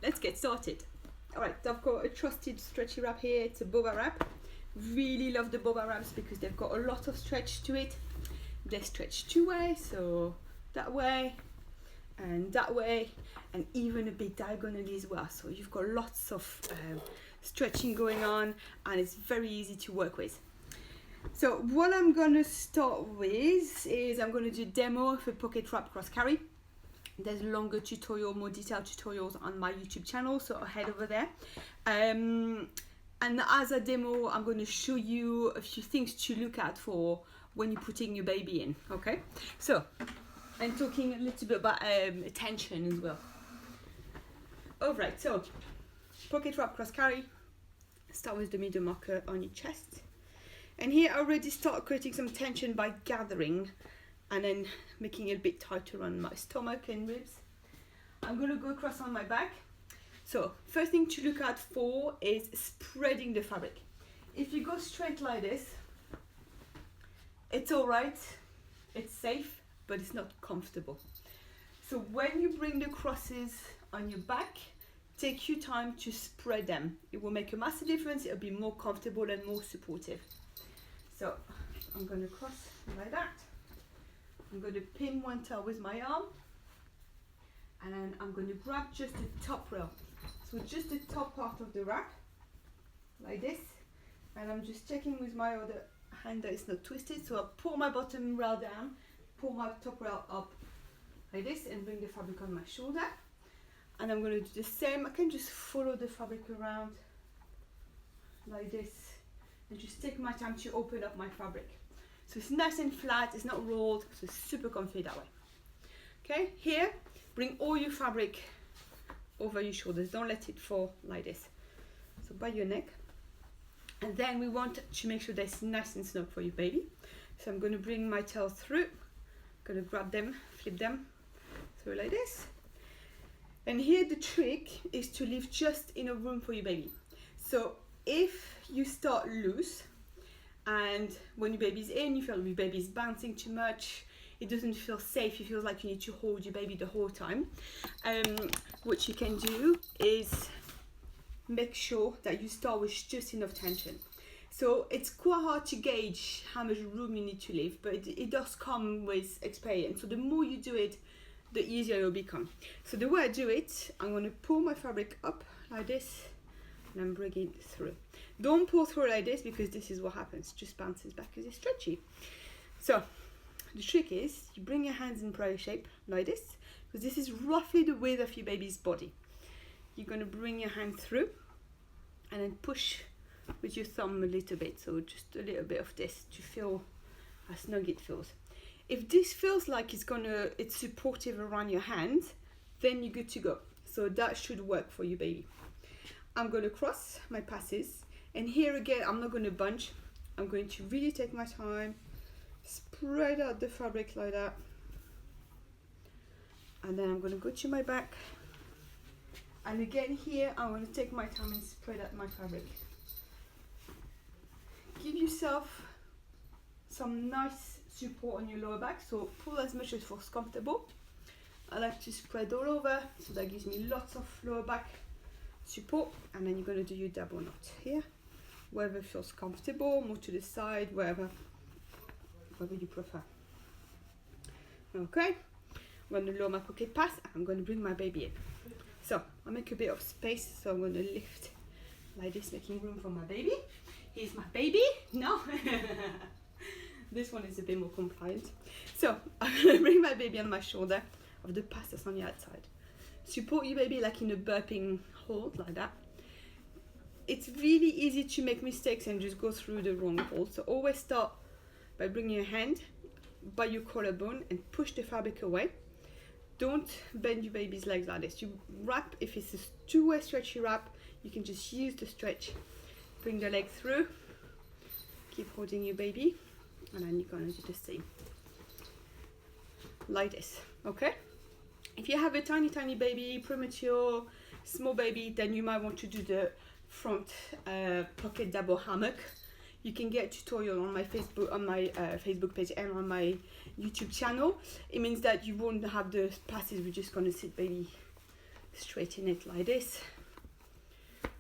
let's get started. All right, so I've got a trusted stretchy wrap here. It's a boba wrap. Really love the boba wraps because they've got a lot of stretch to it. They stretch two ways, so that way and that way, and even a bit diagonally as well. So you've got lots of stretching going on, and it's very easy to work with. So what I'm gonna start with is I'm gonna do a demo of a pocket wrap cross carry. There's longer tutorial, more detailed tutorials on my YouTube channel, so head over there. And as a demo, I'm going to show you a few things to look out for when you're putting your baby in, okay? So, I'm talking a little bit about tension as well. Alright, so, pocket wrap cross carry. Start with the middle marker on your chest. And here I already start creating some tension by gathering and then making it a bit tighter on my stomach and ribs. I'm going to go across on my back. So first thing to look out for is spreading the fabric. If you go straight like this, it's all right, it's safe, but it's not comfortable. So when you bring the crosses on your back, take your time to spread them. It will make a massive difference. It'll be more comfortable and more supportive. So I'm going to cross like that. I'm going to pin one toe with my arm, and then I'm going to grab just the top rail. So just the top part of the wrap, like this, and I'm just checking with my other hand that it's not twisted. So I'll pull my bottom rail down, pull my top rail up like this, and bring the fabric on my shoulder. And I'm going to do the same. I can just follow the fabric around like this, and just take my time to open up my fabric. So it's nice and flat, it's not rolled, so it's super comfy that way. Okay, here, bring all your fabric over your shoulders, don't let it fall like this. So by your neck. And then we want to make sure that's nice and snug for your baby. So I'm going to bring my tail through, going to grab them, flip them through like this. And here the trick is to leave just enough room for your baby. So if you start loose, and when your baby's in, you feel your baby's bouncing too much, it doesn't feel safe, you feel like you need to hold your baby the whole time. What you can do is make sure that you start with just enough tension. So it's quite hard to gauge how much room you need to leave, but it does come with experience. So the more you do it, the easier it will become. So the way I do it, I'm going to pull my fabric up like this, and I'm bringing it through. Don't pull through like this, because this is what happens, just bounces back as it's stretchy. So the trick is you bring your hands in prayer shape like this, because this is roughly the width of your baby's body. You're going to bring your hand through and then push with your thumb a little bit, so just a little bit of this to feel how snug it feels. If this feels like it's supportive around your hand, then you're good to go. So that should work for your baby. I'm going to cross my passes, and here again I'm not going to bunch. I'm going to really take my time, spread out the fabric like that, and then I'm going to go to my back, and again here I'm going to take my time and spread out my fabric. Give yourself some nice support on your lower back, so pull as much as feels comfortable. I like to spread all over, so that gives me lots of lower back support. And then you're going to do your double knot here, wherever feels comfortable, more to the side, wherever you prefer. Okay, I'm going to lower my pocket pass, and I'm going to bring my baby in. So I'll make a bit of space, so I'm going to lift like this, making room for my baby. Here's my baby. No, this one is a bit more compliant. So I'm going to bring my baby on my shoulder of the pass that's on the outside. Support your baby like in a burping hold, like that. It's really easy to make mistakes and just go through the wrong hold. So always start by bringing your hand by your collarbone and push the fabric away. Don't bend your baby's legs like this. You wrap, if it's a two-way stretchy wrap, you can just use the stretch. Bring the leg through, keep holding your baby, and then you're going to do the same. Like this, okay? If you have a tiny baby, premature, small baby, then you might want to do the front pocket double hammock. You can get a tutorial on my Facebook page and on my YouTube channel. It means that you won't have the passes. We're just going to sit baby straighten it like this,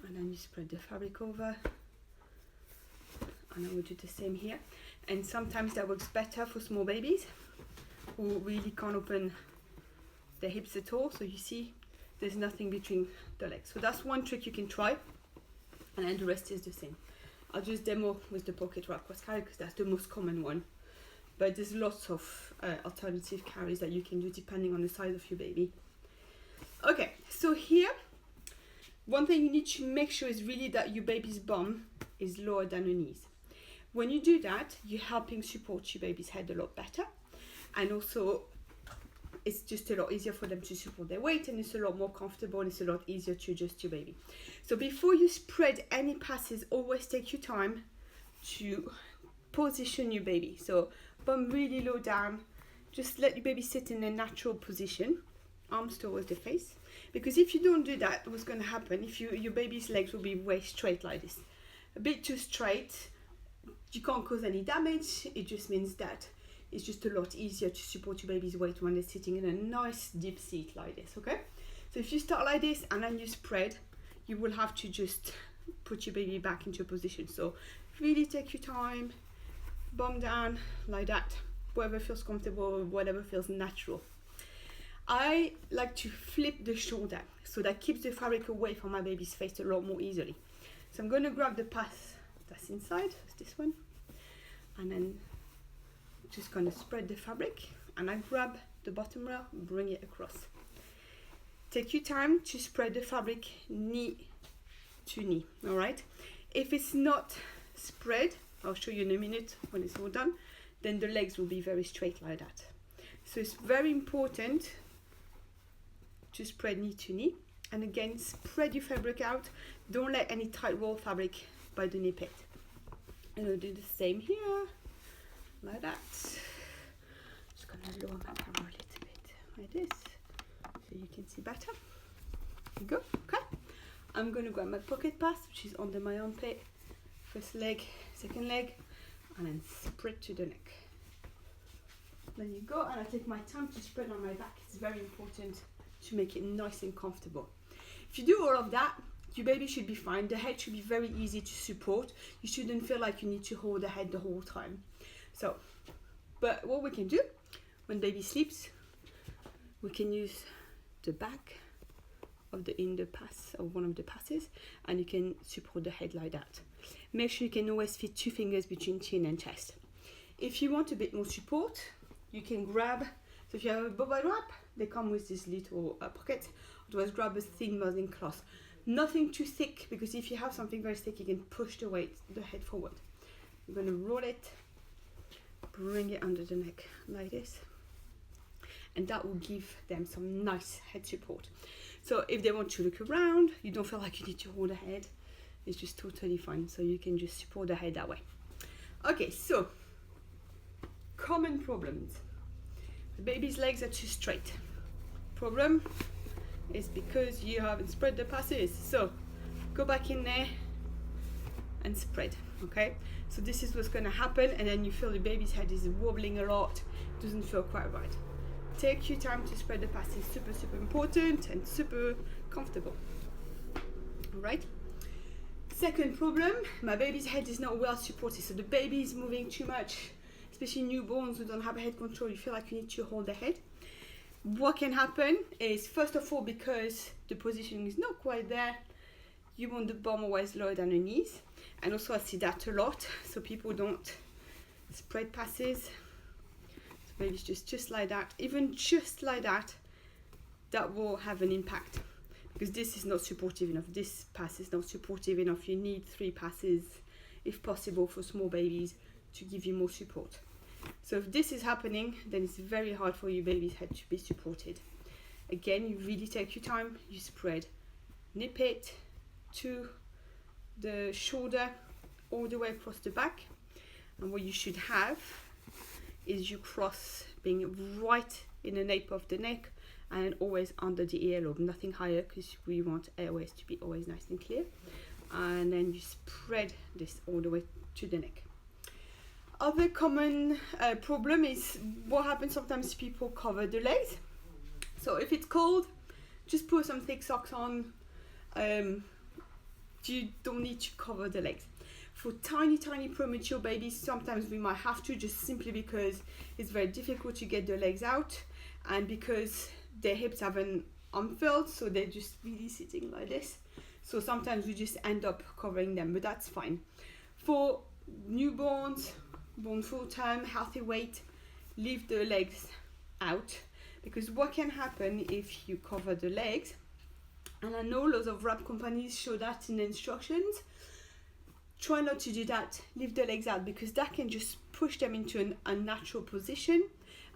and then you spread the fabric over, and I will do the same here. And sometimes that works better for small babies who really can't open their hips at all. So you see there's nothing between the legs. So that's one trick you can try, and then the rest is the same. I'll just demo with the pocket wrap cross carry because that's the most common one, but there's lots of alternative carries that you can do depending on the size of your baby. Okay, so here one thing you need to make sure is really that your baby's bum is lower than her knees. When you do that, you're helping support your baby's head a lot better, and also it's just a lot easier for them to support their weight, and it's a lot more comfortable, and it's a lot easier to adjust your baby. So before you spread any passes, always take your time to position your baby. So bum really low down, just let your baby sit in a natural position, arms towards the face, because if you don't do that, what's going to happen, if your baby's legs will be way straight like this, a bit too straight, you can't cause any damage. It just means that it's just a lot easier to support your baby's weight when they're sitting in a nice deep seat like this. Okay, so if you start like this and then you spread, you will have to just put your baby back into a position. So really take your time, bum down like that, whatever feels comfortable, whatever feels natural. I like to flip the shoulder, so that keeps the fabric away from my baby's face a lot more easily. So I'm going to grab the pass that's inside, it's this one, and then just going to spread the fabric, and I grab the bottom rail, bring it across. Take your time to spread the fabric knee to knee, all right? If it's not spread, I'll show you in a minute when it's all done, then the legs will be very straight like that. So it's very important to spread knee to knee, and again, spread your fabric out. Don't let any tight roll fabric by the knee pit. And I'll do the same here, like that. Just gonna lower my camera a little bit, like this, so you can see better. There you go, okay. I'm gonna grab my pocket pass, which is under my armpit, first leg, second leg, and then spread to the neck. There you go, and I take my time to spread on my back. It's very important to make it nice and comfortable. If you do all of that, your baby should be fine. The head should be very easy to support. You shouldn't feel like you need to hold the head the whole time. So, but what we can do when baby sleeps, we can use the back of the pass, or one of the passes, and you can support the head like that. Make sure you can always fit 2 fingers between chin and chest. If you want a bit more support, you can grab, so if you have a bubble wrap, they come with this little pocket. Otherwise, grab a thin muslin cloth. Nothing too thick, because if you have something very thick, you can push the head forward. You're going to roll it, bring it under the neck like this, and that will give them some nice head support. So if they want to look around, you don't feel like you need to hold the head, it's just totally fine. So you can just support the head that way. Okay, so common problems. The baby's legs are too straight. Problem is because you haven't spread the passes. So go back in there and spread, okay? So this is what's gonna happen, and then you feel the baby's head is wobbling a lot, doesn't feel quite right. Take your time to spread the passes, super, super important and super comfortable, all right? Second problem, my baby's head is not well supported, so the baby is moving too much, especially newborns who don't have head control. You feel like you need to hold the head. What can happen is, first of all, because the positioning is not quite there, you want the bum always lower than the knees. And also I see that a lot, so people don't spread passes. So maybe it's just like that, even just like that, that will have an impact, because this is not supportive enough. This pass is not supportive enough. You need 3 passes, if possible, for small babies to give you more support. So if this is happening, then it's very hard for your baby's head to be supported. Again, you really take your time, you spread, nip it to the shoulder all the way across the back, and what you should have is you cross being right in the nape of the neck and always under the earlobe, nothing higher, because we want airways to be always nice and clear. And then you spread this all the way to the neck. Other common problem is what happens sometimes, people cover the legs. So if it's cold, just put some thick socks on. You don't need to cover the legs. For tiny premature babies, sometimes we might have to, just simply because it's very difficult to get the legs out, and because their hips haven't unfurled, so they're just really sitting like this. So sometimes we just end up covering them, but that's fine. For newborns, born full term, healthy weight, leave the legs out, because what can happen if you cover the legs, and I know lots of wrap companies show that in the instructions, try not to do that. Leave the legs out, because that can just push them into an unnatural position,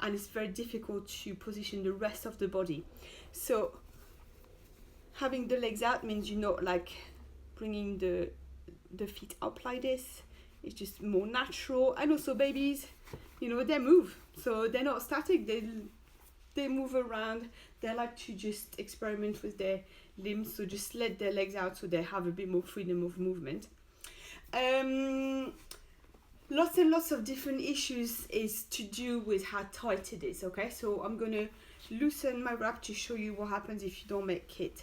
and it's very difficult to position the rest of the body. So having the legs out means you're not like bringing the feet up like this. It's just more natural. And also babies, you know, they move, so they're not static. They move around. They like to just experiment with their limbs, so just let their legs out so they have a bit more freedom of movement. Lots and lots of different issues is to do with how tight it is. Okay, so I'm gonna loosen my wrap to show you what happens if you don't make it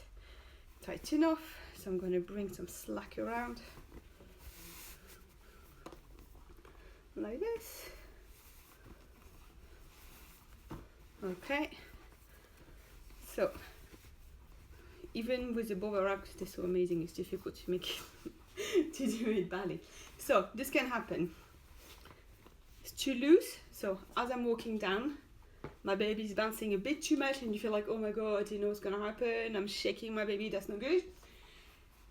tight enough. So I'm gonna bring some slack around like this. Okay, so even with the bubble wrap, they're so amazing, it's difficult to make it to do it badly. So this can happen. It's too loose, so as I'm walking down, my baby's bouncing a bit too much, and you feel like, oh my god, you know what's gonna happen, I'm shaking my baby, that's not good.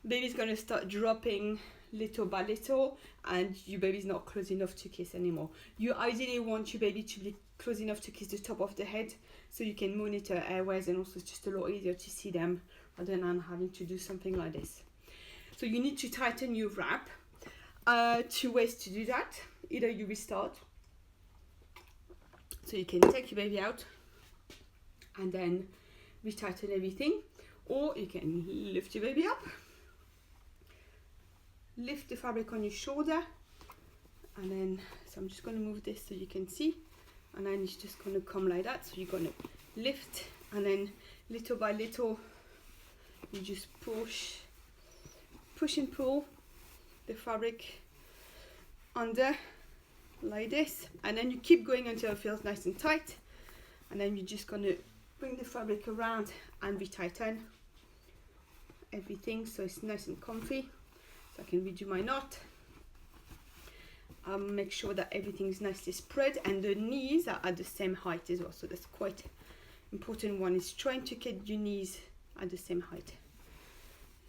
Baby's gonna start dropping little by little, and your baby's not close enough to kiss anymore. You ideally want your baby to be close enough to kiss the top of the head, so you can monitor airways, and also it's just a lot easier to see them rather than having to do something like this. So you need to tighten your wrap. Two ways to do that. Either you restart, so you can take your baby out and then retighten everything, or you can lift your baby up, lift the fabric on your shoulder, and then, so I'm just going to move this so you can see, and then it's just going to come like that. So you're going to lift, and then little by little you just push and pull the fabric under like this, and then you keep going until it feels nice and tight, and then you're just going to bring the fabric around and retighten everything so it's nice and comfy. So I can redo my knot. Make sure that everything's nicely spread, and the knees are at the same height as well, so that's quite important. One is trying to get your knees at the same height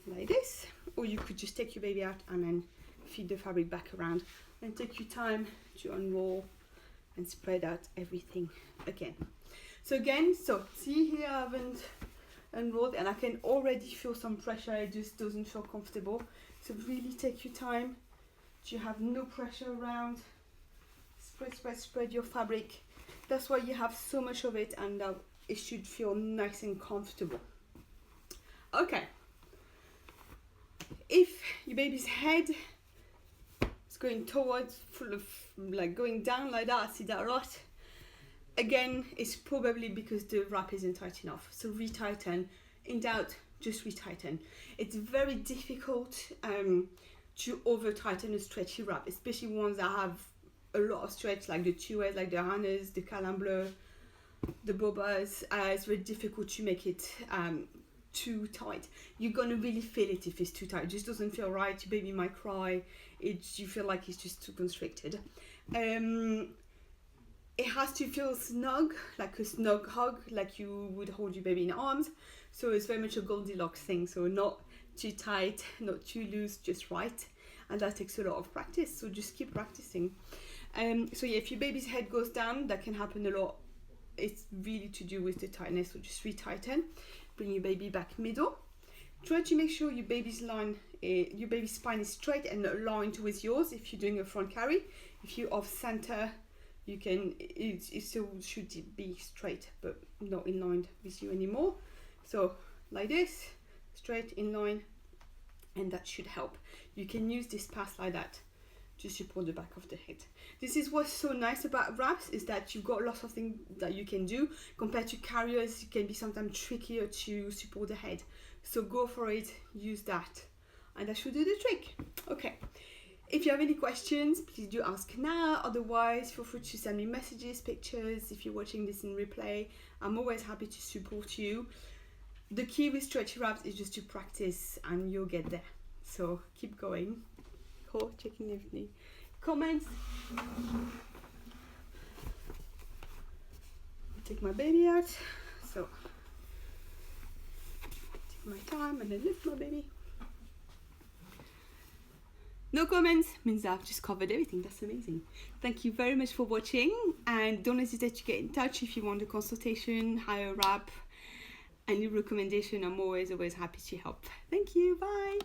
like this, or you could just take your baby out and then feed the fabric back around, and take your time to unroll and spread out everything again. So see here, I haven't unrolled, and I can already feel some pressure. It just doesn't feel comfortable. So really take your time. You have no pressure around. Spread your fabric. That's why you have so much of it, and it should feel nice and comfortable. Okay. If your baby's head is going towards, full of like going down like that, I see that a lot. Again, it's probably because the wrap isn't tight enough. So retighten. In doubt, just retighten. It's very difficult to over tighten a stretchy wrap, especially ones that have a lot of stretch, like the two-ways, like the harness, the calan bleu, the bobas. It's very difficult to make it too tight. You're gonna really feel it if it's too tight. It just doesn't feel right. Your baby might cry. You feel like it's just too constricted. It has to feel snug, like a snug hug, like you would hold your baby in arms. So it's very much a Goldilocks thing. So not too tight, not too loose, just right. And that takes a lot of practice. So just keep practicing. So yeah, if your baby's head goes down, that can happen a lot. It's really to do with the tightness. So just retighten. Bring your baby back middle. Try to make sure your baby's spine is straight and aligned with yours. If you're doing a front carry, if you're off center, you can, it still should be straight, but not in line with you anymore. So like this, straight in line, and that should help. You can use this pass like that to support the back of the head. This is what's so nice about wraps, is that you've got lots of things that you can do. Compared to carriers, it can be sometimes trickier to support the head. So go for it, use that, and that should do the trick. Okay, if you have any questions, please do ask now. Otherwise, feel free to send me messages, pictures. If you're watching this in replay, I'm always happy to support you. The key with stretchy wraps is just to practice and you'll get there. So keep going. Oh, checking everything. Comments. Take my baby out. So take my time and then lift my baby. No comments means I've just covered everything. That's amazing. Thank you very much for watching, and don't hesitate to get in touch if you want a consultation, hire a wrap, any recommendation. I'm always happy to help. Thank you. Bye.